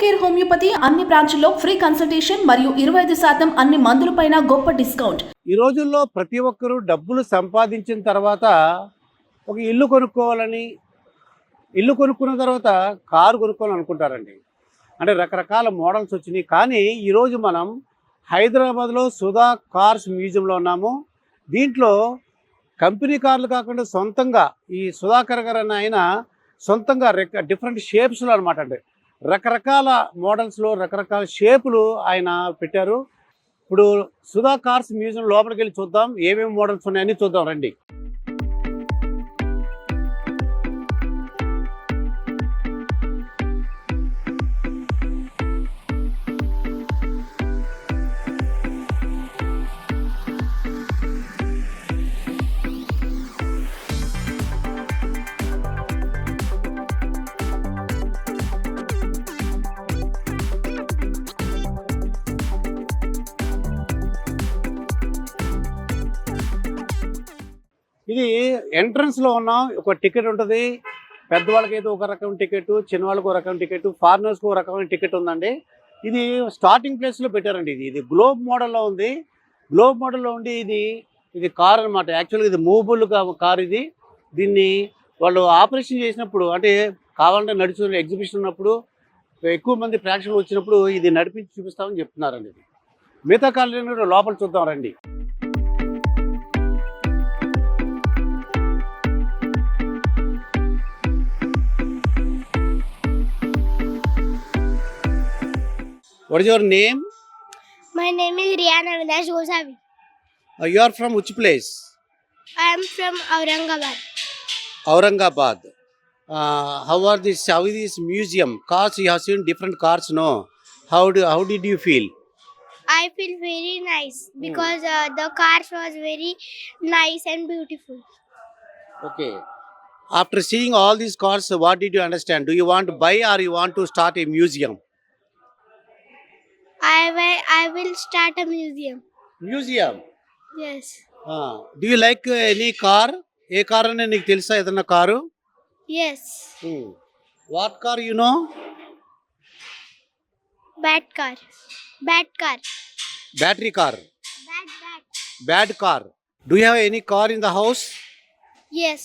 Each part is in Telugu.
కేర్ హోమియోపతి అన్ని బ్రాంచుల్లో ఫ్రీ కన్సల్టేషన్ మరియు 25% అన్ని మందులపైన గొప్ప డిస్కౌంట్. ఈ రోజుల్లో ప్రతి ఒక్కరూ డబ్బులు సంపాదించిన తర్వాత ఒక ఇల్లు కొనుక్కోవాలని, ఇల్లు కొనుక్కున్న తర్వాత కారు కొనుక్కోవాలని అనుకుంటారండి. అంటే రకరకాల మోడల్స్ వచ్చినాయి. కానీ ఈరోజు మనం హైదరాబాద్లో సుధా కార్స్ మ్యూజియంలో ఉన్నాము. దీంట్లో కంపెనీ కార్లు కాకుండా సొంతంగా ఈ సుధాకర్ గారు అన్న ఆయన సొంతంగా డిఫరెంట్ షేప్స్లో అనమాట అండి, రకరకాల మోడల్స్లో రకరకాల షేపులు ఆయన పెట్టారు. ఇప్పుడు సుధా కార్స్ మ్యూజియం లోపలికి వెళ్ళి చూద్దాం, ఏమేమి మోడల్స్ ఉన్నాయని చూద్దాం రండి. ఇది ఎంట్రన్స్లో ఉన్న ఒక టికెట్ ఉంటుంది. పెద్దవాళ్ళకి అయితే ఒక రకం టికెట్, చిన్నవాళ్ళకి ఒక రకం టికెట్, ఫారినర్స్కి ఒక రకమైన టికెట్ ఉందండి. ఇది స్టార్టింగ్ ప్లేస్లో పెట్టారండి. ఇది గ్లోబ్ మోడల్లో ఉంది. గ్లోబ్ మోడల్లో ఉండి ఇది కార్ అనమాట. యాక్చువల్గా ఇది మూవబుల్ కార్. దీన్ని వాళ్ళు ఆపరేషన్ చేసినప్పుడు, అంటే కావాలంటే నడుచుకునే ఎగ్జిబిషన్ ఉన్నప్పుడు, ఎక్కువ మంది ప్రేక్షకులు వచ్చినప్పుడు ఇది నడిపించి చూపిస్తామని చెప్తున్నారండి. ఇది మిగతా కార్లు లోపల చూద్దాం రండి. What is your name? My name is Riyan Avinash Gosavi. You are from which place? I am from Aurangabad. Aurangabad. How is this museum? Cars, you have seen different cars, no? How did you feel? I feel very nice because the cars was very nice and beautiful. Okay. After seeing all these cars, what did you understand? Do you want to buy or you want to start a museum? I will start a museum. Museum? Yes. Do you like any car? A car అని నీకు తెలుసా ఏదన్నా car? Yes. What car you know? Bad car. Bad car. Battery car. Bad. Bad car. Do you have any car in the house? Yes.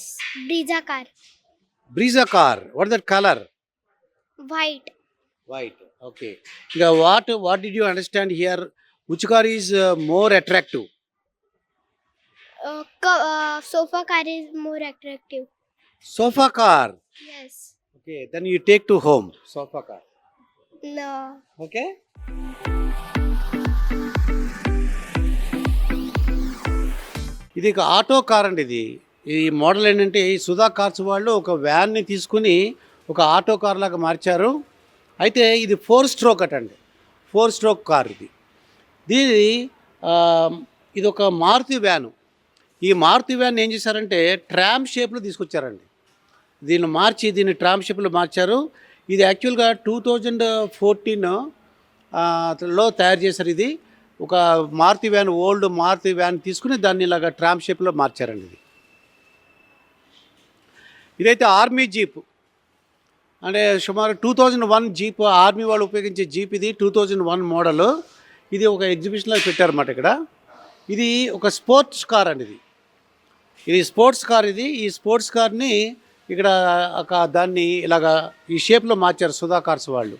Brezza car. Brezza car. What is that color? White. White. Okay. What did you understand here? Which car is more attractive? Sofa car is more attractive. Sofa car. Yes. Okay. Then you take to home. Sofa car. No. Okay. ఇది ఒక ఆటో కార్ అండి. ఈ మోడల్ ఏంటంటే ఈ సుధా కార్స్ వాళ్ళు ఒక వ్యాన్ని తీసుకుని ఒక ఆటో కార్ లాగా మార్చారు. అయితే ఇది 4 స్ట్రోక్ అటండి. 4 స్ట్రోక్ కార్ ఇది ఒక మారుతి వ్యాను. ఈ మారుతి వ్యాన్ ఏం చేశారంటే ట్రామ్ షేప్లో తీసుకొచ్చారండి. దీన్ని ట్రామ్ షేప్లో మార్చారు. ఇది యాక్చువల్గా 2014లో తయారు చేశారు. ఇది ఒక Maruti van, old Maruti van తీసుకుని దాన్ని ఇలాగా ట్రామ్ షేప్లో మార్చారండి. ఇదైతే ఆర్మీ జీప్, అంటే సుమారు 2001 జీప్, ఆర్మీ వాళ్ళు ఉపయోగించే జీప్. ఇది 2001 మోడల్. ఇది ఒక ఎగ్జిబిషన్లో పెట్టారన్నమాట ఇక్కడ. ఇది ఒక స్పోర్ట్స్ కార్ అండి. ఇది స్పోర్ట్స్ కార్. ఈ స్పోర్ట్స్ కార్ని ఇక్కడ దాన్ని ఇలాగా ఈ షేప్లో మార్చారు సుధా కార్స్ వాళ్ళు.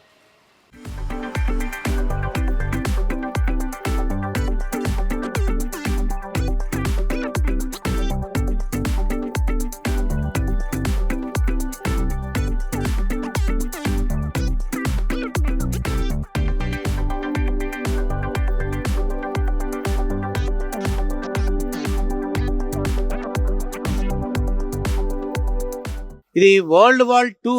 ఇది వరల్డ్ వార్ 2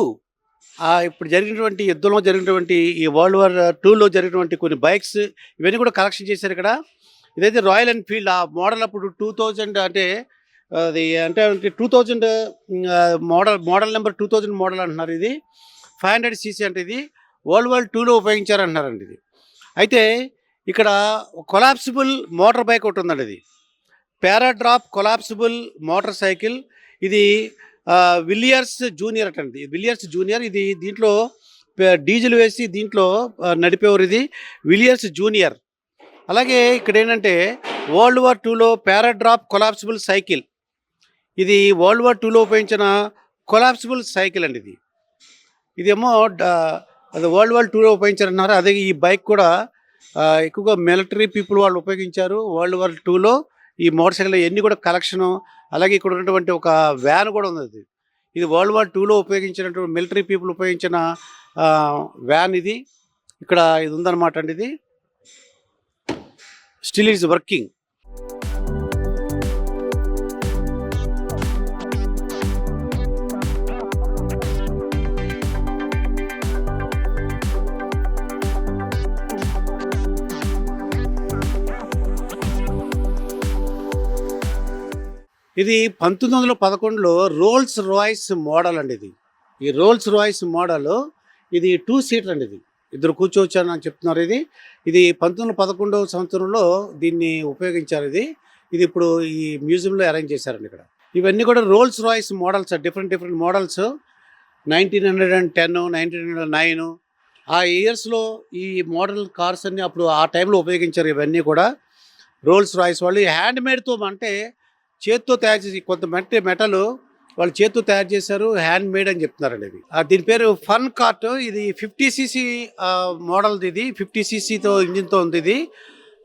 ఇప్పుడు జరిగినటువంటి యుద్ధంలో జరిగినటువంటి ఈ వరల్డ్ వార్ 2లో జరిగినటువంటి కొన్ని బైక్స్ ఇవన్నీ కూడా కలెక్షన్ చేశారు ఇక్కడ. ఇదైతే రాయల్ ఎన్ఫీల్డ్ ఆ మోడల్. అప్పుడు 2000 అంటే అది అంటే 2000 మోడల్ నెంబర్ 2000 మోడల్ అంటున్నారు. ఇది 500cc అంటే ఇది వరల్డ్ వార్ 2లో ఉపయోగించారంటున్నారండి. ఇది అయితే ఇక్కడ కొలాప్సిబుల్ మోటార్ బైక్ ఒకటి ఉందండి. ఇది పారాడ్రాప్ కొలాప్సిబుల్ మోటార్ సైకిల్. ఇది విలియర్స్ జూనియర్ అటండి. Villiers junior. ఇది దీంట్లో డీజిల్ వేసి దీంట్లో నడిపేవారు. ఇది విలియర్స్ జూనియర్. అలాగే ఇక్కడ ఏంటంటే వరల్డ్ వార్ 2లో పారాడ్రాప్ కొలాప్సిబుల్ సైకిల్. ఇది వరల్డ్ వార్ 2లో ఉపయోగించిన కొలాప్సిబుల్ సైకిల్ అండి. ఇదేమో అది వరల్డ్ వార్ 2లో ఉపయోగించారన్నారు. అదే ఈ బైక్ కూడా ఎక్కువగా మిలిటరీ పీపుల్ వాళ్ళు ఉపయోగించారు వరల్డ్ వార్ 2లో. ఈ మోటార్ సైకిల్ ఎన్ని కూడా కలెక్షను. అలాగే ఇక్కడ ఉన్నటువంటి ఒక వ్యాన్ కూడా ఉంది. ఇది వరల్డ్ వార్ 2లో ఉపయోగించినటువంటి మిలిటరీ పీపుల్ ఉపయోగించిన వ్యాన్. ఇది ఇక్కడ ఇది ఉందన్నమాట అండి. ఇది స్టిల్ ఈజ్ వర్కింగ్. ఇది 1911లో రోల్స్ రాయ్స్ మోడల్ అండి. ఈ రోల్స్ రాయ్స్ మోడల్ ఇది 2 సీటర్ అండి. ఇది ఇద్దరు కూర్చోవచ్చు అని చెప్తున్నారు. ఇది 1911 సంవత్సరంలో దీన్ని ఉపయోగించారు. ఇది ఇప్పుడు ఈ మ్యూజియంలో అరేంజ్ చేశారండి ఇక్కడ. ఇవన్నీ కూడా Rolls Royce models, different models. 1910, 1909 ఆ ఇయర్స్లో ఈ మోడల్ కార్స్ అన్ని అప్పుడు ఆ టైంలో ఉపయోగించారు. ఇవన్నీ కూడా రోల్స్ రాయ్స్ వాళ్ళు హ్యాండ్ మేడ్తో, అంటే చేత్తో తయారు చేసి కొంత మెటల్ వాళ్ళు చేత్తో తయారు చేశారు, హ్యాండ్ మేడ్ అని చెప్తున్నారండి. ఇది దీని పేరు ఫన్ కార్ట్. ఇది 50cc మోడల్. ఇది 50ccతో ఇంజిన్తో ఉంది.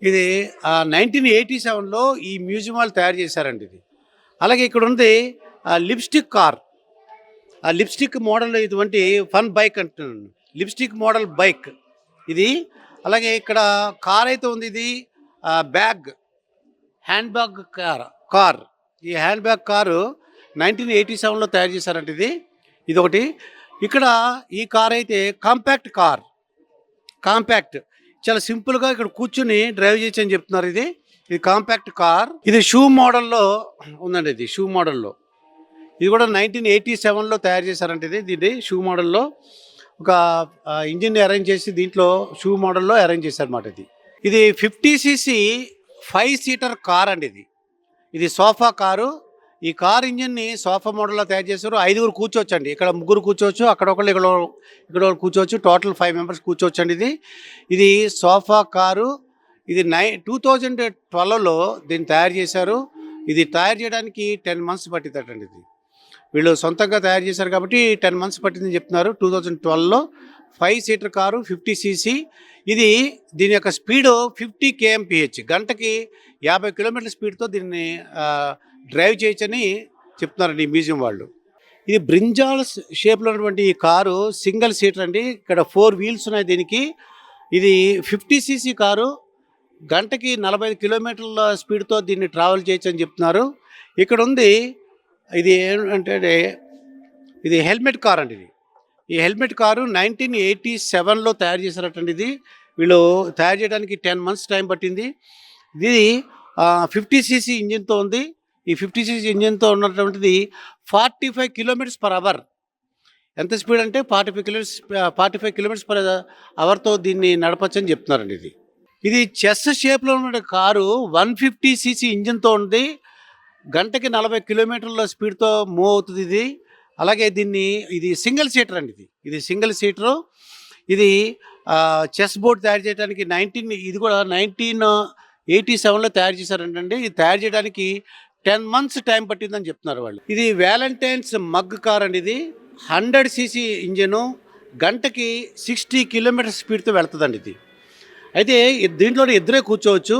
ఇది 1987లో ఈ మ్యూజియం వాళ్ళు తయారు చేశారండి. అలాగే ఇక్కడ ఉంది లిప్స్టిక్ కార్. ఆ లిప్స్టిక్ మోడల్ ఇటువంటి ఫన్ బైక్ అంటున్నాను, లిప్స్టిక్ మోడల్ బైక్ ఇది. అలాగే ఇక్కడ కార్ అయితే ఉంది. ఇది హ్యాండ్ బ్యాగ్ కార్. ఈ హ్యాండ్ బ్యాగ్ కారు 1987లో తయారు చేశారంట. ఇది ఒకటి. ఇక్కడ ఈ కార్ అయితే కాంపాక్ట్ చాలా సింపుల్గా ఇక్కడ కూర్చుని డ్రైవ్ చేయొచ్చు అని చెప్తున్నారు. ఇది కాంపాక్ట్ కార్. ఇది షూ మోడల్లో ఉందండి. ఇది షూ మోడల్లో. ఇది కూడా 1987లో తయారు చేశారంట. దీన్ని షూ మోడల్లో ఒక ఇంజిన్ అరేంజ్ చేసి దీంట్లో షూ మోడల్లో అరేంజ్ చేశారన్నమాట. ఇది 50cc 5 సీటర్ కార్ అండి. ఇది సోఫా కారు. ఈ కార్ ఇంజిన్ని సోఫా మోడల్లో తయారు చేశారు. 5 కూర్చోవచ్చు అండి. ఇక్కడ 3 కూర్చోవచ్చు, అక్కడ ఒకళ్ళు ఇక్కడ కూర్చోవచ్చు. టోటల్ 5 మెంబర్స్ కూర్చోవచ్చు అండి. ఇది సోఫా కారు. ఇది 2012లో దీన్ని తయారు చేశారు. ఇది తయారు చేయడానికి 10 months పట్టిందటండి. వీళ్ళు సొంతంగా తయారు చేశారు కాబట్టి 10 months పట్టిందని చెప్తున్నారు. 2012లో 5 సీటర్ కారు 50cc. దీని యొక్క స్పీడు 50 kmph, గంటకి 50 కిలోమీటర్ల స్పీడ్తో దీన్ని డ్రైవ్ చేయొచ్చని చెప్తున్నారండి ఈ మ్యూజియం వాళ్ళు. ఇది బ్రింజాల్ షేప్లో ఉన్నటువంటి ఈ కారు సింగిల్ సీటర్ అండి. ఇక్కడ 4 wheels ఉన్నాయి దీనికి. ఇది 50cc కారు, గంటకి 45 కిలోమీటర్ల స్పీడ్తో దీన్ని ట్రావెల్ చేయొచ్చు అని చెప్తున్నారు. ఇక్కడ ఉంది ఇది ఏంటంటే ఇది హెల్మెట్ కార్ అండి. ఈ హెల్మెట్ కారు 1987లో తయారు చేశారటండి. వీళ్ళు తయారు చేయడానికి 10 months టైం పట్టింది. ఇది 50cc ఇంజిన్తో ఉంది. ఈ 50cc ఇంజిన్తో ఉన్నటువంటిది 45 km/h. ఎంత స్పీడ్ అంటే 45 km/hతో దీన్ని నడపచ్చని చెప్తున్నారండి. ఇది చెస్ షేప్లో ఉన్న కారు 150cc ఇంజిన్తో ఉంది. గంటకి 40 కిలోమీటర్ల స్పీడ్తో మూవ్ అవుతుంది. అలాగే ఇది సింగిల్ సీటర్ అండి. ఇది సింగిల్ సీటరు. ఇది చెస్ బోర్డ్ తయారు చేయడానికి ఇది కూడా 1987లో తయారు చేశారంటండి. ఇది తయారు చేయడానికి 10 months టైం పట్టిందని చెప్తున్నారు వాళ్ళు. ఇది వ్యాలంటైన్స్ మగ్ కార్ అండి. ఇది 100cc ఇంజను, గంటకి 60 km స్పీడ్తో వెళ్తుందండి. అయితే దీంట్లో ఇద్దరే కూర్చోవచ్చు.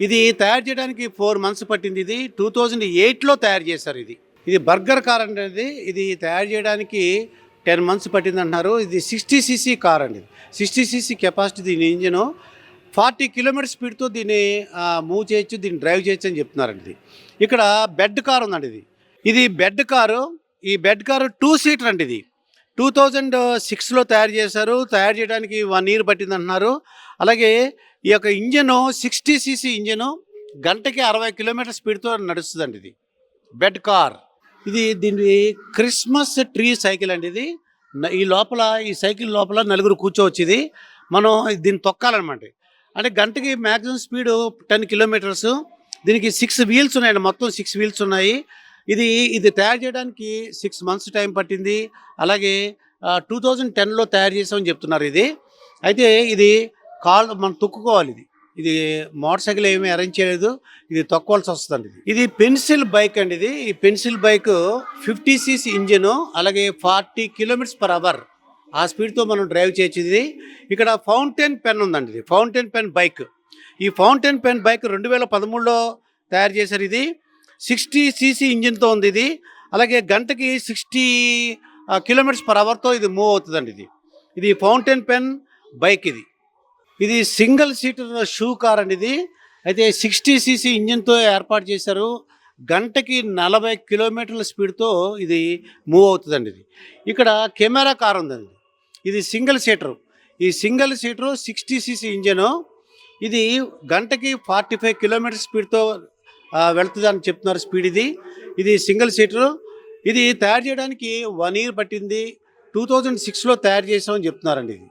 ఇది తయారు చేయడానికి 4 months పట్టింది. 2008లో తయారు చేశారు. ఇది బర్గర్ కార్ అనేది. ఇది తయారు చేయడానికి 10 months పట్టింది అంటున్నారు. ఇది 60cc కార్ అండి. 60cc కెపాసిటీ దీని ఇంజిన్. 40 km స్పీడ్తో దీన్ని మూవ్ చేయొచ్చు, దీన్ని డ్రైవ్ చేయొచ్చు అని చెప్తున్నారండి. ఇక్కడ బెడ్ కార్ ఉందండి. ఇది బెడ్ కారు. ఈ బెడ్ కారు 2 సీటర్ అండి. 2006లో తయారు చేశారు. తయారు చేయడానికి 1 year పట్టింది అంటున్నారు. అలాగే ఈ యొక్క ఇంజను 60cc ఇంజను, గంటకి 60 km స్పీడ్తో నడుస్తుందండి. Bed car. దీని క్రిస్మస్ ట్రీ సైకిల్ అండి. ఈ సైకిల్ లోపల 4 కూర్చోవచ్చు. మనం దీన్ని తొక్కాలన్నమాట. అంటే గంటకి మ్యాక్సిమం స్పీడు 10 kilometers. దీనికి 6 wheels ఉన్నాయండి. మొత్తం 6 wheels ఉన్నాయి. ఇది తయారు చేయడానికి 6 months టైం పట్టింది. అలాగే 2010లో తయారు చేసామని చెప్తున్నారు ఇది. అయితే ఇది కాళ్ళు మనం తొక్కుకోవాలి ఇది. ఇది మోటార్ సైకిల్ ఏమీ అరేంజ్ చేయలేదు. ఇది తొక్కోవాల్సి వస్తుందండి ఇది. ఇది పెన్సిల్ బైక్ అండి ఇది. ఈ పెన్సిల్ బైక్ 50 సీసీ ఇంజిన్, అలాగే 40 km/h ఆ స్పీడ్తో మనం డ్రైవ్ చేయొచ్చు ఇది. ఇక్కడ ఫౌంటైన్ పెన్ ఉందండి ఇది. Fountain pen bike. ఈ ఫౌంటైన్ పెన్ బైక్ 2013లో తయారు చేశారు ఇది. 60 సీసీ ఇంజిన్తో ఉంది ఇది. అలాగే గంటకి 60 km/hతో ఇది మూవ్ అవుతుందండి ఇది. ఇది ఫౌంటైన్ పెన్ బైక్ ఇది. ఇది సింగిల్ సీటర్ షూ కార్ అండి ఇది. అయితే 60 సీసీ ఇంజిన్తో ఏర్పాటు చేశారు. గంటకి 40 కిలోమీటర్ల స్పీడ్తో ఇది మూవ్ అవుతుందండి ఇది. ఇక్కడ కెమెరా కార్ ఉందండి. ఇది సింగిల్ సీటరు. ఈ సింగిల్ సీటరు 60 సీసీ ఇంజను. ఇది గంటకి 45 కిలోమీటర్ స్పీడ్తో వెళ్తుందని చెప్తున్నారు స్పీడ్ ఇది. ఇది సింగిల్ సీటరు. ఇది తయారు చేయడానికి 1 year పట్టింది. 2006లో తయారు చేసామని చెప్తున్నారండి ఇది.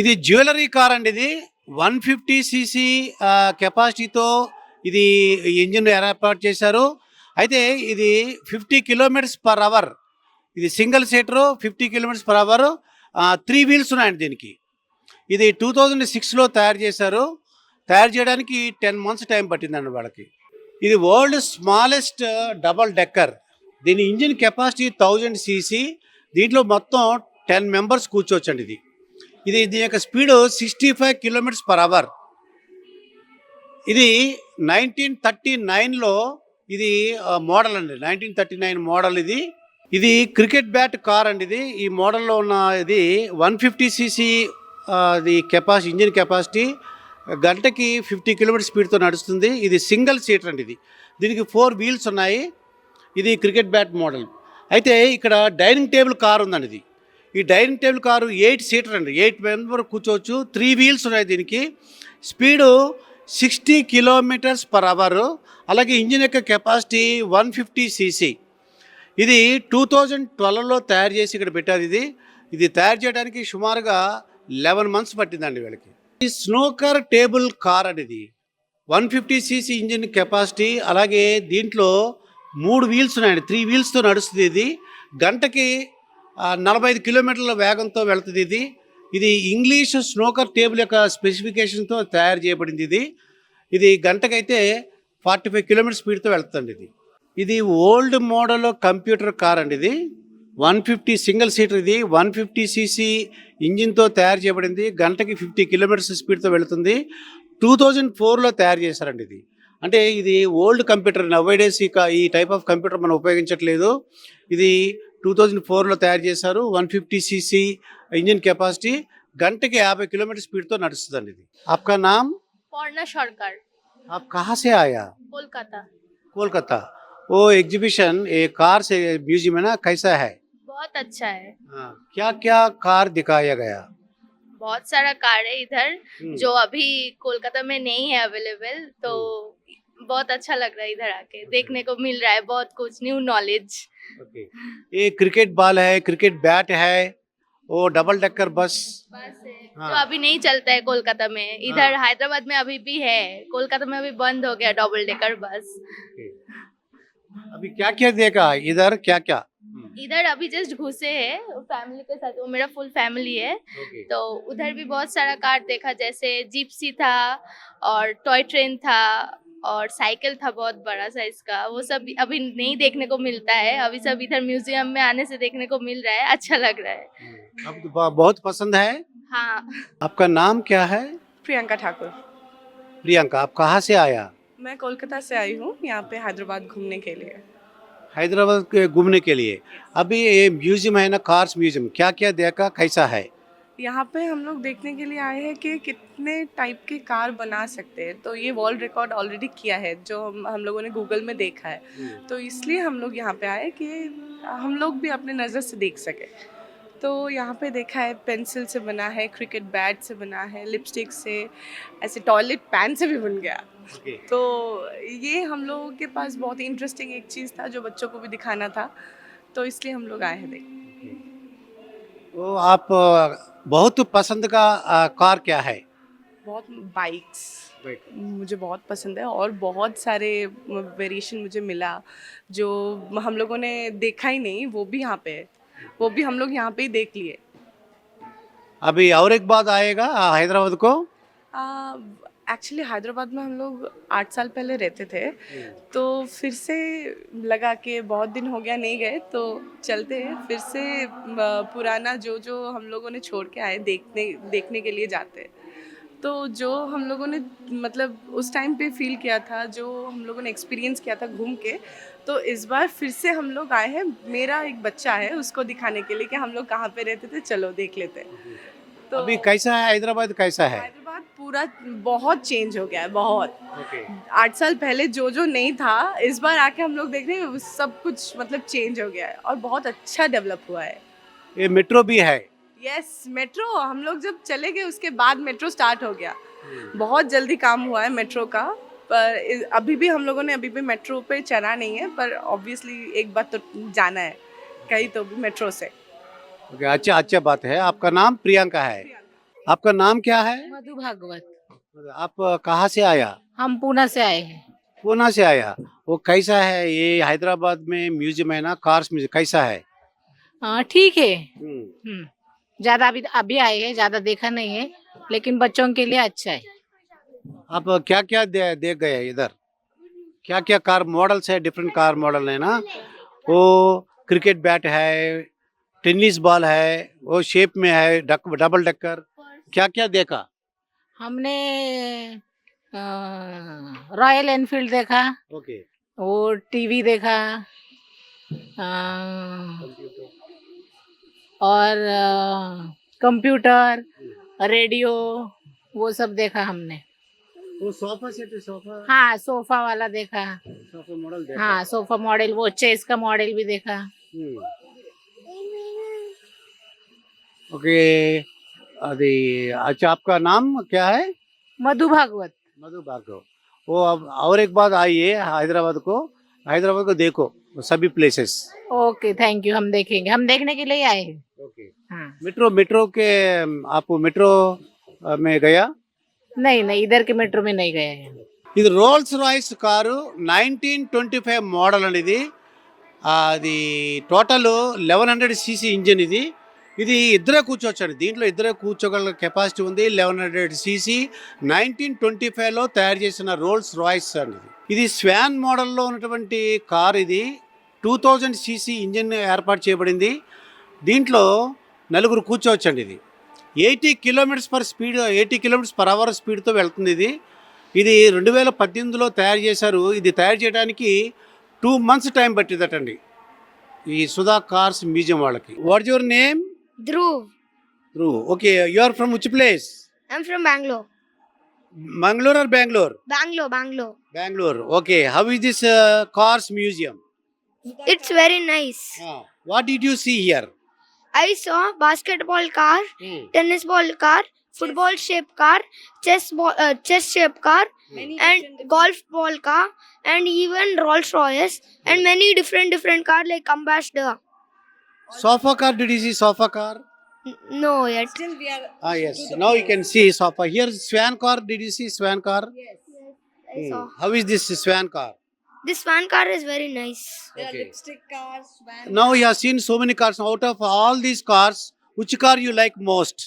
ఇది జ్యువెలరీ కార్ అండి ఇది. 150 సీసీ కెపాసిటీతో ఇది ఇంజిన్ ఏర్పాటు చేశారు. అయితే ఇది 50 km/h. ఇది సింగిల్ సీటరు, 50 km/h. 3 wheels ఉన్నాయండి దీనికి. ఇది 2006లో తయారు చేశారు. తయారు చేయడానికి 10 months టైం పట్టిందండి వాళ్ళకి. ఇది వరల్డ్ స్మాలెస్ట్ డబల్ డెక్కర్. దీని ఇంజిన్ కెపాసిటీ 1000 cc. దీంట్లో మొత్తం 10 members కూర్చోవచ్చండి ఇది. దీని యొక్క స్పీడ్ 65 km/h. ఇది 1939లో ఇది మోడల్ అండి. 1939 మోడల్ ఇది. ఇది క్రికెట్ బ్యాట్ కార్ అండి ఇది. ఈ మోడల్లో ఉన్న ఇది 150 cc ఇది కెపాసిటీ, ఇంజిన్ కెపాసిటీ. గంటకి 50 km స్పీడ్తో నడుస్తుంది. ఇది సింగిల్ సీటర్ అండి ఇది. దీనికి 4 wheels ఉన్నాయి. ఇది క్రికెట్ బ్యాట్ మోడల్. అయితే ఇక్కడ డైనింగ్ టేబుల్ కార్ ఉందండి ఇది. ఈ డైనింగ్ టేబుల్ కారు 8 సీటర్ అండి. 8 members కూర్చోవచ్చు. 3 wheels ఉన్నాయి దీనికి. Speed 60 km/h. అలాగే ఇంజిన్ యొక్క కెపాసిటీ 150 cc. ఇది 2012లో తయారు చేసి ఇక్కడ పెట్టారు ఇది. ఇది తయారు చేయడానికి సుమారుగా 11 months పట్టిందండి వీళ్ళకి. ఈ స్నూకర్ టేబుల్ కార్ అండి ఇది. 150 cc ఇంజిన్ కెపాసిటీ. అలాగే దీంట్లో 3 wheels ఉన్నాయండి. 3 wheelsతో నడుస్తుంది ఇది. గంటకి 45 కిలోమీటర్ల వేగంతో వెళ్తుంది ఇది. ఇది ఇంగ్లీష్ స్నూకర్ టేబుల్ యొక్క స్పెసిఫికేషన్తో తయారు చేయబడింది ఇది. ఇది గంటకైతే 45 km స్పీడ్తో వెళ్తుంది ఇది. ఇది ఓల్డ్ మోడల్ కంప్యూటర్ కార్ అండి ఇది. 150 సింగిల్ సీటర్ ఇది. 150 cc ఇంజిన్తో తయారు చేయబడింది. గంటకి 50 km స్పీడ్తో వెళుతుంది. 2004లో తయారు చేశారండి ఇది. అంటే ఇది ఓల్డ్ కంప్యూటర్. నవ్వేడేస్ ఈ టైప్ ఆఫ్ కంప్యూటర్ మనం ఉపయోగించట్లేదు. ఇది 2004లో తయారు చేశారు. 150 cc इंजन कैपेसिटी घंटे के 50 किलोमीटर स्पीड तो नడుస్తుందండి ఇది. आपका नाम? पौर्णा सरकार। आप कहाँ से आया? कोलकाता। कोलकाता। वो एग्जीबिशन ये कार से म्यूजियम है ना, कैसा है? बहुत अच्छा है। क्या क्या कार दिखाया गया? बहुत सारा कार है इधर जो अभी कोलकाता में नहीं है अवेलेबल, तो बहुत अच्छा लग रहा है इधर आके देखने को मिल रहा है बहुत कुछ न्यू नॉलेज। ये क्रिकेट बॉल है, क्रिकेट बैट है, वो डबल डेकर बस है जो अभी नहीं चलता है कोलकाता में। इधर हैदराबाद में अभी भी है, कोलकाता में अभी बंद हो गया डबल डेकर बस। अभी क्या क्या देखा इधर? क्या क्या इधर अभी जस्ट घुसे हैं फैमिली के साथ, वो मेरा फुल फैमिली है। तो उधर भी बहुत सारा कार देखा, जैसे जिप्सी था और टॉय ट्रेन था और साइकिल था बहुत बड़ा साइज का। वो सब अभी नहीं देखने को मिलता है, अभी सब इधर म्यूजियम में आने से देखने को मिल रहा है, अच्छा लग रहा है। अब बहुत पसंद है। हाँ। आपका नाम क्या है? प्रियंका ठाकुर। प्रियंका, आप कहाँ से आया? मैं कोलकाता से आई हूँ यहाँ पे हैदराबाद घूमने के लिए। हैदराबाद के घूमने के लिए। अभी ये म्यूजियम है ना, कार्स म्यूजियम, क्या क्या देखा, कैसा है? यहाँ पे हम लोग देखने के लिए आए हैं कि कितने टाइप के कार बना सकते हैं। तो ये वर्ल्ड रिकॉर्ड ऑलरेडी किया है जो हम लोगों ने गूगल में देखा है, तो इसलिए हम लोग यहाँ पे आए कि हम लोग भी अपने नज़र से देख सके। तो यहाँ पे देखा है पेंसिल से बना है, क्रिकेट बैट से बना है, लिपस्टिक से, ऐसे टॉयलेट पैन से भी बन गया। तो ये हम लोगों के पास बहुत ही इंटरेस्टिंग एक चीज़ था जो बच्चों को भी दिखाना था, तो इसलिए हम लोग आए हैं देख। वो आप बहुत पसंद का कार क्या है? बहुत बाइक्स मुझे बहुत पसंद है और बहुत सारे वेरिएशन मुझे मिला जो हम लोगों ने देखा ही नहीं, वो भी यहाँ पे है, वो भी हम लोग यहाँ पे ही देख लिए। अभी और एक बात आएगा हैदराबाद को। एक्चुअली हैदराबाद में हम लोग 8 साल पहले रहते थे, तो फिर से लगा कि बहुत दिन हो गया नहीं गए, तो चलते हैं फिर से पुराना जो जो हम लोगों ने छोड़ के आए देखने के लिए जाते हैं। तो जो हम लोगों ने मतलब उस टाइम पे फील किया था, जो हम लोगों ने एक्सपीरियंस किया था घूम के, तो इस बार फिर से हम लोग आए हैं। मेरा एक बच्चा है, उसको दिखाने के लिए कि हम लोग कहाँ पे रहते थे, चलो देख लेते हैं। तो अभी कैसा है हैदराबाद, कैसा है? हैदराबाद पूरा बहुत चेंज हो गया है, बहुत। ओके। 8 साल पहले जो जो नहीं था, इस बार आके हम लोग देख रहे हैं सब कुछ मतलब चेंज हो गया है और बहुत अच्छा डेवलप हुआ है। ये मेट्रो भी है। यस, मेट्रो हम लोग जब चले गए उसके बाद मेट्रो स्टार्ट हो गया। बहुत जल्दी काम हुआ है मेट्रो का, पर अभी भी हम लोगों ने अभी भी मेट्रो पे चढ़ा नहीं है, पर ऑब्वियसली एक बार तो जाना है कहीं तो भी मेट्रो से। ओके, अच्छा बात है। आपका नाम प्रियंका है। आपका नाम क्या है? मधु भागवत। आप कहाँ से आया? हम पूना से आए हैं। पूना से आया। वो कैसा है ये हैदराबाद में म्यूजियम है ना, कार्स म्यूजियम, कैसा है? हाँ ठीक है। ज्यादा अभी आए हैं, ज्यादा देखा नहीं है, लेकिन बच्चों के लिए अच्छा है। आप क्या क्या देख गए इधर? क्या क्या कार मॉडल्स है? डिफरेंट कार मॉडल है ना। वो क्रिकेट बैट है, टेनिस बॉल है, वो शेप में है, डबल डक्कर। क्या क्या देखा? हमने रॉयल एनफील्ड देखा, ओके। वो टीवी देखा, अ, और कंप्यूटर, रेडियो, वो सब देखा हमने। वो सोफा सेट है, सोफा हाँ सोफा वाला देखा। सोफा मॉडल देखा। हाँ सोफा मॉडल, वो चेस का मॉडल भी देखा। ओके। अभी अच्छा, आपका नाम क्या है? मधु भागवत। मधु भार्गव। वो अब और एक बात आई है हैदराबाद को देखो सभी प्लेसेस। ओके थैंक यू, हम देखेंगे, हम देखने के लिए आए हैं। ओके। हाँ मेट्रो के आप मेट्रो में गया? नहीं नहीं, इधर के मेट्रो में नहीं गए हैं। ఇది రోల్స్ రాయిస్ కారు 1925 మోడల్ అనేది. అది టోటల్ 1100 సీసీ ఇంజిన్. ఇది ఇద్దరే కూర్చోవచ్చండి. దీంట్లో ఇద్దరే కూర్చోగల కెపాసిటీ ఉంది. 1100 సీసీ 1925లో తయారు చేసిన రోల్స్ రాయిస్ అండి. ఇది స్వాన్ మోడల్లో ఉన్నటువంటి కార్. ఇది 2000 సీసీ ఇంజిన్ ఏర్పాటు చేయబడింది. దీంట్లో నలుగురు కూర్చోవచ్చండి. ఇది 80 kilometres per speed, 80 kilometres per hour స్పీడ్తో వెళ్తుంది. ఇది 2018లో తయారు చేశారు. ఇది తయారు చేయడానికి 2 months టైం పట్టిందటండి ఈ సుధా కార్స్ మ్యూజియం వాళ్ళకి. What your name? Dhruv. Okay, you are from which place? I'm from Bangalore. Mangaluru or Bengaluru? Bangalore. Bengaluru. Okay, how is this cars museum? It's very nice. What did you see here? I saw basketball car, tennis ball car, football shaped car, chess shaped car, and golf ball car, and even Rolls Royce, and many different car like Ambassador. Sofa car, did you see sofa car? No yet. Still we are Yes, now you can see sofa. Here Swan car, did you see Swan car? I saw. How is this Swan car? This van car is very nice. there are Okay. lipstick cars, van Now you have seen so many cars. Out of all these cars, which car you like most?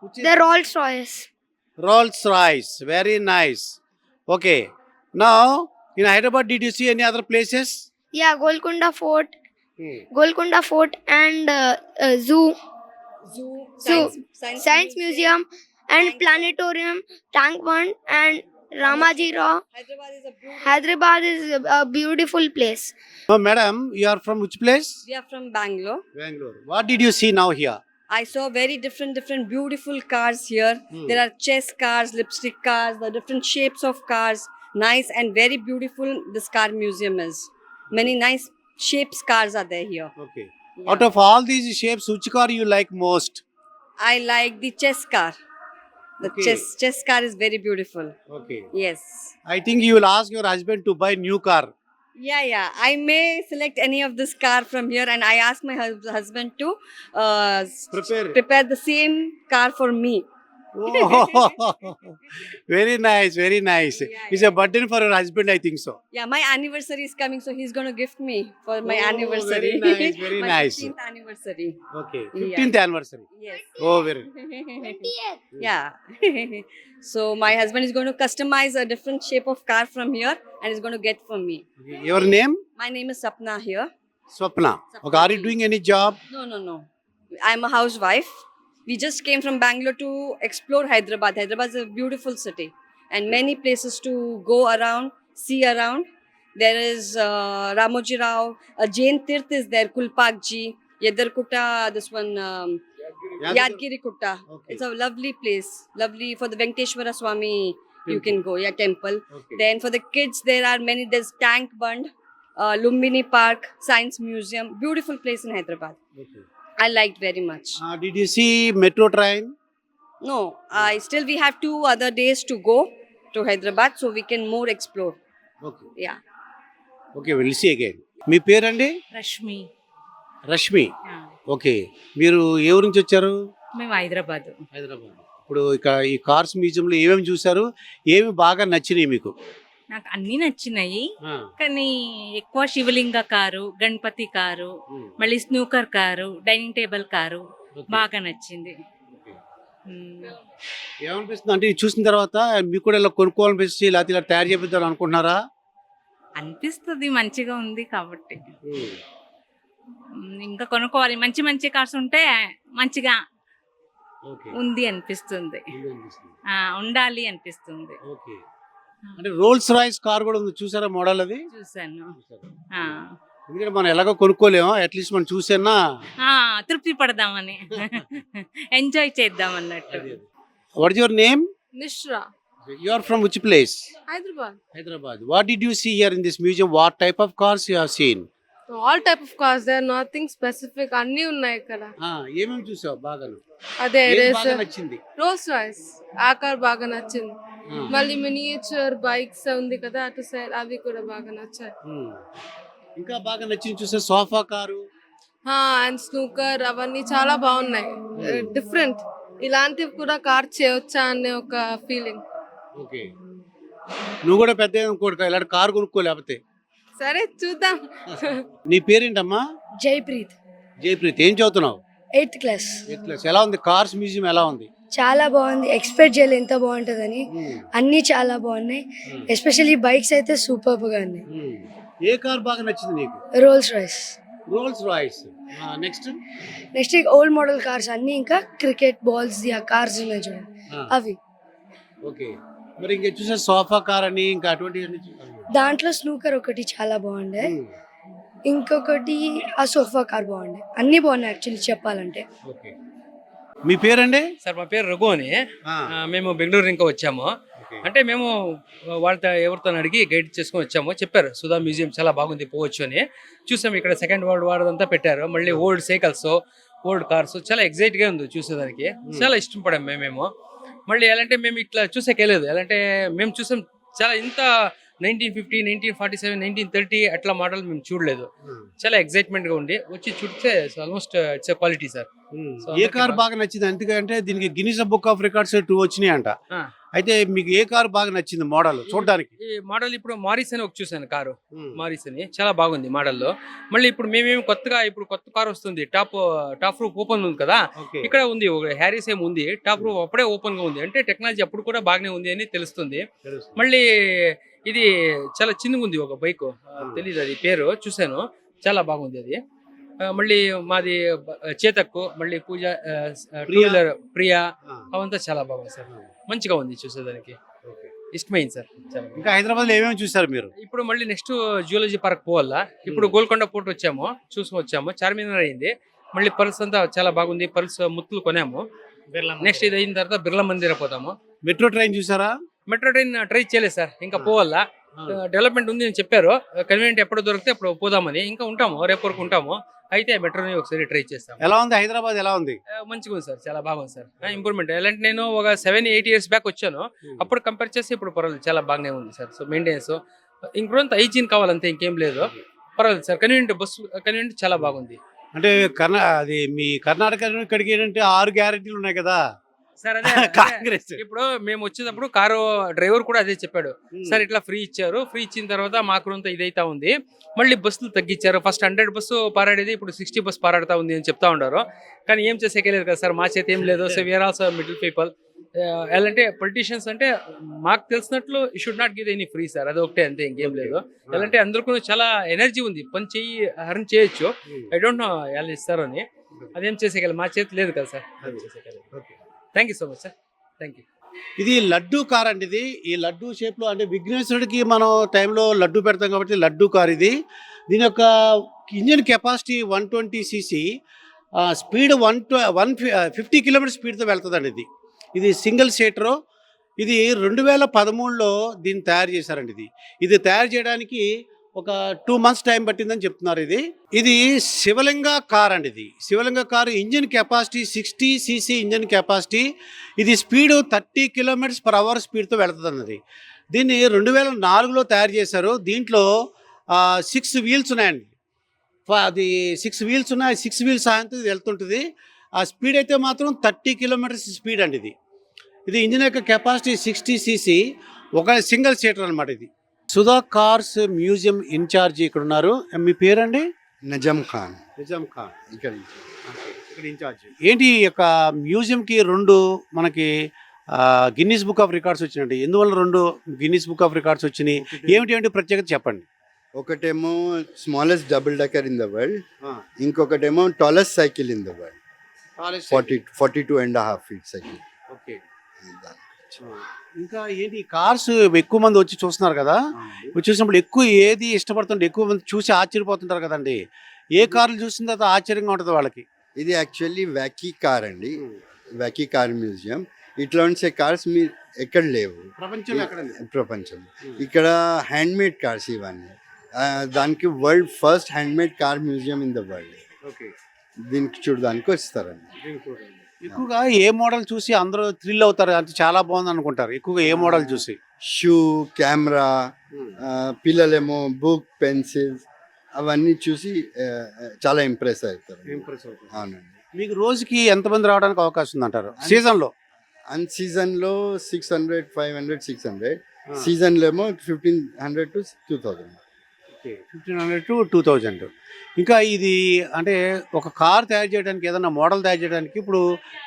Which is The Rolls Royce. Rolls Royce. Very nice. Okay. Now in Hyderabad, did you see any other places? Yeah, Golconda Fort and zoo, science museum, and planetarium, Tank One, and Ramaji Raw. Hyderabad is a beautiful place. No, madam, you are from which place? We are from Bangalore. Bangalore. What did you see now here? I saw very different beautiful cars here. There are chess cars, lipstick cars, the different shapes of cars. Nice and very beautiful this car museum is. Many nice shapes cars are there here. Okay. Yeah. Out of all these shapes, which car you like most? I like the chess car. The Okay. chess car is very beautiful. Okay. Yes. I think you will ask your husband to buy new car. Yeah. I may select any of this car from here, and I ask my husband to prepare the same car for me. Very nice, very nice. It's a burden for your husband, I think so. Yeah, my anniversary is coming, so he's going to gift me for my Oh, anniversary. very nice, very My nice. 15th anniversary. Okay, Yeah. 15th anniversary. Yes. Oh very. Yeah. So my husband is going to customize a different shape of car from here, and he's going to get for me. Your name? My name is Sapna here. Swapna. Okay, are you doing any job? No. I'm a housewife. We just came from Bangalore to explore Hyderabad. Hyderabad is a beautiful city and many places to go around, see around. There is Ramoji Rao, Jain Tirth is there, Kulpakji, Yedarkutta, this one, Yadgiri Kutta. Okay. It's a lovely place, lovely for the Venkateshwara Swami. You can go, temple. Okay. Then for the kids, there are many. There's Tank Bund, Lumbini Park, Science Museum. Beautiful place in Hyderabad. Okay. I liked very much. Did you see metro train? No, we have 2 other days to go to Hyderabad, so we can more explore. Okay. Yeah. Okay, we'll see again. మీ పేరండి? రష్మి. రష్మి. ఓకే, మీరు ఏ ఊరు నుంచి వచ్చారు? మేము హైదరాబాద్. హైదరాబాద్. ఇప్పుడు ఇక ఈ కార్స్ మ్యూజియంలో ఏమేమి చూసారు, ఏమి బాగా నచ్చినాయి మీకు? నాకు అన్ని నచ్చినాయి, కానీ ఎక్కువ శివలింగ కారు, గణపతి కారు, మళ్ళీ snooker car, dining table car బాగా నచ్చింది. ఏమనిపిస్తుంది అంటే ఇది చూసిన తర్వాత మీకు కూడా ఇలా కొనుక్కోవాలనిపిస్తుంది, లేకపోతే ఇలా తయారు చేపిద్దాం అనుకుంటున్నారా? అనిపిస్తుంది, మంచిగా ఉంది కాబట్టి. ఇంకా కొనుక్కోవాలి, మంచి మంచి కార్స్ ఉంటే మంచిగా ఉంది అనిపిస్తుంది, ఉండాలి అనిపిస్తుంది. అంటే రోల్స్ రాయిస్ కార్ కూడా ఉంది, చూసారా మోడల్? అది చూసాను. ఎందుకంటే మనం ఎలాగో కొనుక్కోలేము, అట్లీస్ట్ మనం చూసేనా తృప్తి పడదామని, ఎంజాయ్ చేద్దాం అన్నట్టు. What is your name? Nishra, you are from which place? Hyderabad. Hyderabad. What did you see here in this museum? What type of cars you have seen? All type of cars, there nothing specific. అన్నీ ఉన్నాయి ఇక్కడ. ఏమేమి చూసావు బాగా? అదే బాగా నచ్చింది? రోల్స్ రాయ్స్ ఆ కార్ బాగా నచ్చింది. మళ్ళీ మినియేచర్ బైక్స్ ఉంది కదా అటు సైడ్, అవి కూడా బాగా నచ్చాయి. ఇంకా బాగా నచ్చింది చూసా సోఫా కారు అండ్ స్నూకర్ అవన్నీ చాలా బాగున్నాయి. డిఫరెంట్, ఇలాంటివి కూడా కార్ చేయొచ్చా అనే ఒక ఫీలింగ్. ఓకే, నువ్వు కూడా పెద్ద కొడుకు ఇలాంటి కారు కొనుక్కోలేకపోతే? సరే చూద్దాం. నీ పేరేంటమ్మా? జైప్రీత్, జయప్రీత్. ఏం చదువుతున్నావు? 8th class. 8th class. ఎలా ఉంది కార్స్ మ్యూజియం? ఎలా ఉంది? చాలా బాగుంది. ఎక్స్పెక్ట్ చేయలేదు ఎంత బాగుంటుందని. అన్నీ చాలా బాగున్నాయి. ఎస్పెషల్లీ బైక్స్ అయితే సూపర్ గా ఉన్నాయి. ఏ కార్ బాగా నచ్చింది నీకు? Rolls Royce. Rolls Royce. Next old model cars అన్ని, ఇంకా క్రికెట్ బాల్స్ ఆ కార్స్ ఉన్నాయి చూడండి, అవి. ఓకే, మరి ఇంకా చూసా సోఫా కార్ అని, ఇంకా అటువంటి దాంట్లో స్నూకర్ ఒకటి చాలా బాగుండే, ఇంకొకటి ఆ సోఫా కార్ బాగుండే. అన్ని బాగున్నాయి యాక్చువల్లీ చెప్పాలంటే. ఓకే, మీ పేరండి? సార్ మా పేరు రఘు అని. మేము బెంగళూరు ఇంకా వచ్చాము. అంటే మేము వాళ్ళతో ఎవరితో అడిగి గైడ్ చేసుకొని వచ్చాము. చెప్పారు సుధా మ్యూజియం చాలా బాగుంది, పోవచ్చు అని. చూసాము, ఇక్కడ సెకండ్ వరల్డ్ వార్ అంతా పెట్టారు. మళ్ళీ ఓల్డ్ సైకిల్స్, ఓల్డ్ కార్స్ చాలా ఎగ్జైట్గా ఉంది చూసేదానికి. చాలా ఇష్టం పడాము మేము. మళ్ళీ ఎలాంటే మేము ఇట్లా చూసేకెళ్ళలేదు. ఎలాంటే మేము చూసాం చాలా ఇంత 1950, 1947, 1930 అట్లా మోడల్ మేము చూడలేదు. చాలా ఎక్సైట్మెంట్ గా ఉండి వచ్చి చూస్తే almost it's quality sir. A car బాగా నచ్చింది? ఎందుకంటే దీనికి గిన్నిస్ బుక్ ఆఫ్ రికార్డ్స్ 2 వచ్చినాయి అంట. అయితే మీకు ఏ కార్ బాగా నచ్చింది మోడల్ చూడడానికి? ఈ మోడల్ ఇప్పుడు మారిస్ అని ఒక చూసాను కారు, మారిస్ అని చాలా బాగుంది మోడల్లో. మళ్ళీ ఇప్పుడు మేమేమి కొత్తగా ఇప్పుడు కొత్త కార్ వస్తుంది, టాప్ రూఫ్ ఓపెన్ ఉంది కదా, ఇక్కడ ఉంది హ్యారీస్ ఏమి ఉంది, టాప్ రూఫ్ అప్పుడే ఓపెన్ గా ఉంది. అంటే టెక్నాలజీ అప్పుడు కూడా బాగానే ఉంది అని తెలుస్తుంది. మళ్ళీ ఇది చాలా చిన్నగా ఉంది ఒక బైక్, తెలీదు అది పేరు, చూసాను చాలా బాగుంది అది. మళ్ళీ మాది చేతక్కు, మళ్ళీ పూజ, టూ వీలర్ ప్రియా, అవంతా చాలా బాగుంది సార్. మంచిగా ఉంది చూసేదానికి, ఇష్టమైంది సార్. ఇంకా హైదరాబాద్ లో ఏమేమి చూసారు మీరు? ఇప్పుడు మళ్ళీ నెక్స్ట్ జువాలజీ పార్క్ పోవాలా. ఇప్పుడు గోల్కొండ పోర్ట్ వచ్చాము, చూసుకొని వచ్చాము. చార్మినార్ అయింది. మళ్ళీ పర్ల్స్ అంతా చాలా బాగుంది, పర్ల్స్ ముత్తులు కొనాము. నెక్స్ట్ ఇది అయిన తర్వాత బిర్లా మందిర పోతాము. మెట్రో ట్రైన్ చూసారా? మెట్రో ట్రైన్ ట్రై చేయలేదు సార్, ఇంకా పోవాలా. డెవలప్మెంట్ ఉంది అని చెప్పారు, కన్వీనియంట్ ఎప్పుడు దొరికితే అప్పుడు పోదామని. ఇంకా ఉంటాము, రేపు వరకు ఉంటాము. అయితే మెట్రోని ఒకసారి ట్రై చేస్తాం. ఎలా ఉంది హైదరాబాద్? ఎలా ఉంది? మంచిగా ఉంది సార్, చాలా బాగుంది సార్. ఇంప్రూవ్మెంట్ ఎలాంటి నేను ఒక 7-8 years బ్యాక్ వచ్చాను, అప్పుడు కంపేర్ చేసి ఇప్పుడు పర్వాలేదు, చాలా బాగానే ఉంది సార్. సో మెయింటెనెన్స్ ఇంకొంత హైజీన్ కావాలంతే, ఇంకేం లేదు. పర్వాలేదు సార్, కన్వీనియంట్ చాలా బాగుంది అంటే అది మీ కర్ణాటక ఇక్కడికి ఏంటంటే 6 గ్యారెంటీలు ఉన్నాయి కదా సార్. కాంగ్రెస్. ఇప్పుడు మేము వచ్చేటప్పుడు కారు డ్రైవర్ కూడా అదే చెప్పాడు సార్, ఇట్లా ఫ్రీ ఇచ్చారు, ఫ్రీ ఇచ్చిన తర్వాత మాకు అంతా ఇదైతా ఉంది, మళ్ళీ బస్సులు తగ్గించారు, ఫస్ట్ 100 బస్సు పారాడేది ఇప్పుడు 60 బస్సు పారాడుతూ ఉంది అని చెప్తా ఉన్నారు. కానీ ఏం చేసేయలేదు కదా సార్, మా చేతి ఏం లేదు. So we are also middle people. ఎలా అంటే పొలిటీషియన్స్ అంటే మాకు తెలిసినట్లు you should not give any free sir, అది ఒకటే అంతే, ఇంకేం లేదు. ఎలా అంటే అందరికీ చాలా ఎనర్జీ ఉంది, పని హర్న్ చేయొచ్చు. ఐ డోంట్ నో ఎలా ఇస్తారు అని, అదేం చేసేయగలరు, మా చేతి లేదు కదా sir. Thank you so much sir, thank you. ఇది లడ్డూ కార్ అండి. ఇది ఈ లడ్డూ షేప్లో అంటే విఘ్నేశ్వరుడికి మనం టైంలో లడ్డూ పెడతాం కాబట్టి లడ్డూ కార్ ఇది. దీని యొక్క engine capacity 120 cc, speed 150 km స్పీడ్తో వెళ్తుందండి. ఇది సింగిల్ సీటరు. ఇది 2013లో దీన్ని తయారు చేశారండి. ఇది తయారు చేయడానికి ఒక 2 months టైం పట్టిందని చెప్తున్నారు. ఇది శివలింగ కార్ అండి. ఇది శివలింగ car. Engine capacity 60 cc engine capacity. ఇది స్పీడ్ 30 km/h స్పీడ్తో వెళ్తుంది అన్నది. దీన్ని 2004లో తయారు చేశారు. దీంట్లో 6 వీల్స్ ఉన్నాయండి. అది 6 వీల్స్ ఉన్నాయి. 6 వీల్స్ సహాయంతో ఇది వెళ్తుంటుంది. ఆ స్పీడ్ అయితే మాత్రం 30 km స్పీడ్ అండి. ఇది ఇంజిన్ యొక్క కెపాసిటీ 60 cc, ఒక సింగిల్ సీటర్ అనమాట. ఇది సుధా కార్స్ మ్యూజియం ఇన్ఛార్జి ఇక్కడ ఉన్నారు. మీ పేరండి? నిజాం ఖాన్. నిజాం ఖాన్ ఇక్కడ ఇన్ఛార్జి. ఏంటి ఈ యొక్క మ్యూజియంకి 2 మనకి గిన్నిస్ బుక్ ఆఫ్ రికార్డ్స్ వచ్చినాయండి. ఎందువల్ల 2 గిన్నిస్ బుక్ ఆఫ్ రికార్డ్స్ వచ్చినాయి? ఏమిటి ప్రత్యేకత చెప్పండి. ఒకటేమో smallest double decker in the world, ఇంకొకటేమో tallest cycle in the world, 42.5 feet cycle. Okay. ఇంకా ఏంటి కార్స్ ఎక్కువ మంది వచ్చి చూస్తున్నారు కదా, చూసినప్పుడు ఎక్కువ ఏది ఇష్టపడుతుంటే ఎక్కువ మంది చూసి ఆశ్చర్యపోతుంటారు కదండి. ఏ కార్లు చూసిన తర్వాత ఆశ్చర్యంగా ఉంటుంది వాళ్ళకి? ఇది యాక్చువల్లీ వ్యాకీ కార్ అండి, వ్యాకీ కార్ మ్యూజియం. ఇట్లా ఉండే కార్స్ మీరు ఎక్కడ లేవు ప్రపంచంలో. ఇక్కడ హ్యాండ్మేడ్ కార్స్ ఇవన్నీ. దానికి world first handmade car museum in the world. దీనికి చూడడానికి వస్తారండి. ఎక్కువగా ఏ మోడల్ చూసి అందరూ థ్రిల్ అవుతారు అంటే చాలా బాగుంది అనుకుంటారు? ఎక్కువగా ఏ మోడల్ చూసి? షూ, కెమెరా, పిల్లలేమో బుక్, పెన్సిల్స్ అవన్నీ చూసి చాలా ఇంప్రెస్ అవుతారు. అవునండి. మీకు రోజుకి ఎంతమంది రావడానికి అవకాశం ఉంది అంటారు సీజన్లో? అన్ సీజన్లో 600, 500, 600. సీజన్లో ఏమో 1500 to 2000. 1500 to 2000. ఇంకా ఇది అంటే ఒక కార్ తయారు చేయడానికి, ఏదైనా మోడల్ తయారు చేయడానికి ఇప్పుడు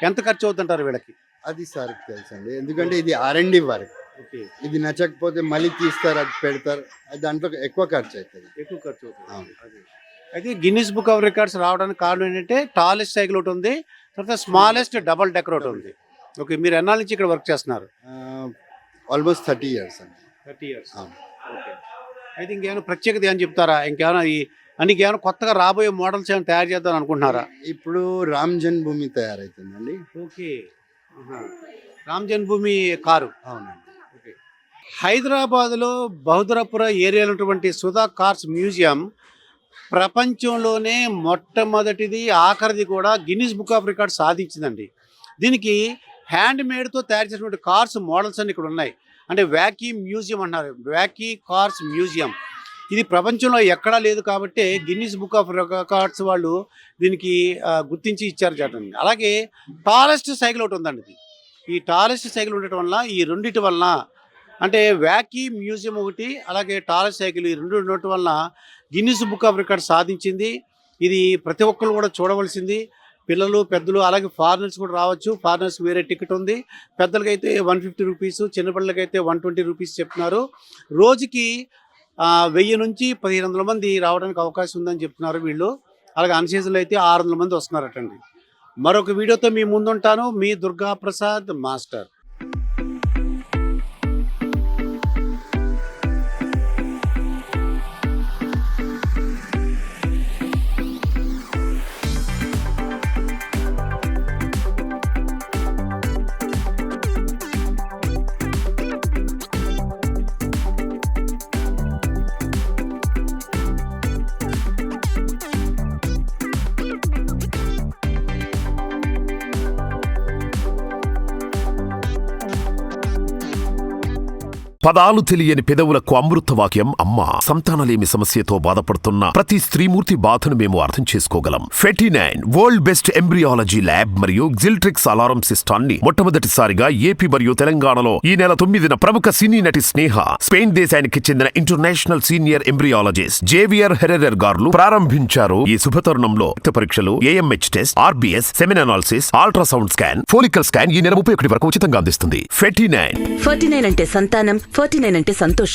ఎంత ఖర్చు అవుతుంటారు వీళ్ళకి? అది సార్ తెలుసండి, ఎందుకంటే ఇది R&D వర్క్. ఇది నచ్చకపోతే మళ్ళీ తీస్తారు, అది పెడతారు, దాంట్లో ఎక్కువ ఖర్చు అవుతుంది. అయితే గిన్నిస్ బుక్ ఆఫ్ రికార్డ్స్ రావడానికి కారణం ఏంటంటే టాలెస్ట్ సైకిల్ ఒకటి ఉంది, తర్వాత స్మాలెస్ట్ డబల్ డెకర్ ఒకటి ఉంది. ఓకే. మీరు ఎన్నాళ్ళ నుంచి ఇక్కడ వర్క్ చేస్తున్నారు? ఆల్మోస్ట్ 30 years అండి. 30 years. ఓకే. అయితే ఇంకేమైనా ప్రత్యేకత అని చెప్తారా? ఇంకేమైనా కొత్తగా రాబోయే మోడల్స్ ఏమైనా తయారు చేద్దాం అనుకుంటున్నారా? ఇప్పుడు రామ్ జన్మభూమి తయారవుతుందండి. ఓకే. రామ్ జన్మభూమి కారు. అవునండి. ఓకే. హైదరాబాద్లో బహదూర్పుర ఏరియాలో ఉన్నటువంటి సుధా కార్స్ మ్యూజియం ప్రపంచంలోనే మొట్టమొదటిది, ఆఖరిది కూడా గిన్నిస్ బుక్ ఆఫ్ రికార్డ్స్ సాధించిందండి. దీనికి హ్యాండ్ మేడ్తో తయారు చేసినటువంటి కార్స్ మోడల్స్ అన్ని ఇక్కడ ఉన్నాయి. అంటే వ్యాకీ మ్యూజియం అన్నారు, వ్యాకీ కార్స్ మ్యూజియం. ఇది ప్రపంచంలో ఎక్కడా లేదు కాబట్టి గిన్నిస్ బుక్ ఆఫ్ రికార్డ్స్ వాళ్ళు దీనికి గుర్తించి ఇచ్చారు చూడండి. అలాగే టాలెస్ట్ సైకిల్ ఒకటి ఉందండి. ఈ టాలెస్ట్ సైకిల్ ఉండటం వల్ల, ఈ రెండింటి వలన అంటే వ్యాకీ మ్యూజియం ఒకటి, అలాగే టాలెస్ట్ సైకిల్, ఈ రెండు ఉండటం వలన గిన్నిస్ బుక్ ఆఫ్ రికార్డ్స్ సాధించింది. ఇది ప్రతి ఒక్కరు కూడా చూడవలసింది. పిల్లలు, పెద్దలు, అలాగే ఫారినర్స్ కూడా రావచ్చు. ఫారినర్స్ వేరే టికెట్ ఉంది. పెద్దలకైతే 150 రూపీస్, చిన్నపిల్లలకైతే 120 రూపీస్ చెప్తున్నారు. రోజుకి 1000 నుంచి 1500 మంది రావడానికి అవకాశం ఉందని చెప్తున్నారు వీళ్ళు. అలాగే అన్ సీజన్లో అయితే 600 మంది వస్తున్నారటండి. మరొక వీడియోతో మీ ముందుంటాను. మీ దుర్గా ప్రసాద్ మాస్టర్. పదాలు తెలియని పెదవులకు అమృత వాక్యం అమ్మా. సంతానలేమి సమస్యతో బాధపడుతున్న ప్రతి స్త్రీమూర్తి బాధను మేము అర్థం చేసుకోగలం. ఫెటినైన్ వరల్డ్ బెస్ట్ ఎంబ్రియాలజీ ల్యాబ్ మరియు జిల్ట్రిక్స్ అలారం సిస్టాన్ని మొట్టమొదటిసారిగా ఏపీ మరియు తెలంగాణలో ఈ నెల 9న ప్రముఖ సినీ నటి స్నేహ, స్పెయిన్ దేశానికి చెందిన international senior embryologist Javier Herrera గారు ప్రారంభించారు. ఈ శుభతరుణంలో రక్త పరీక్షలు, AMH test, RBS, semen analysis, ultrasound scan, follicle scan ఈ నెల 31 వరకు ఉచితంగా అందిస్తుంది. 49 49 అంటే సంతానం, 49 అంటే సంతోషం.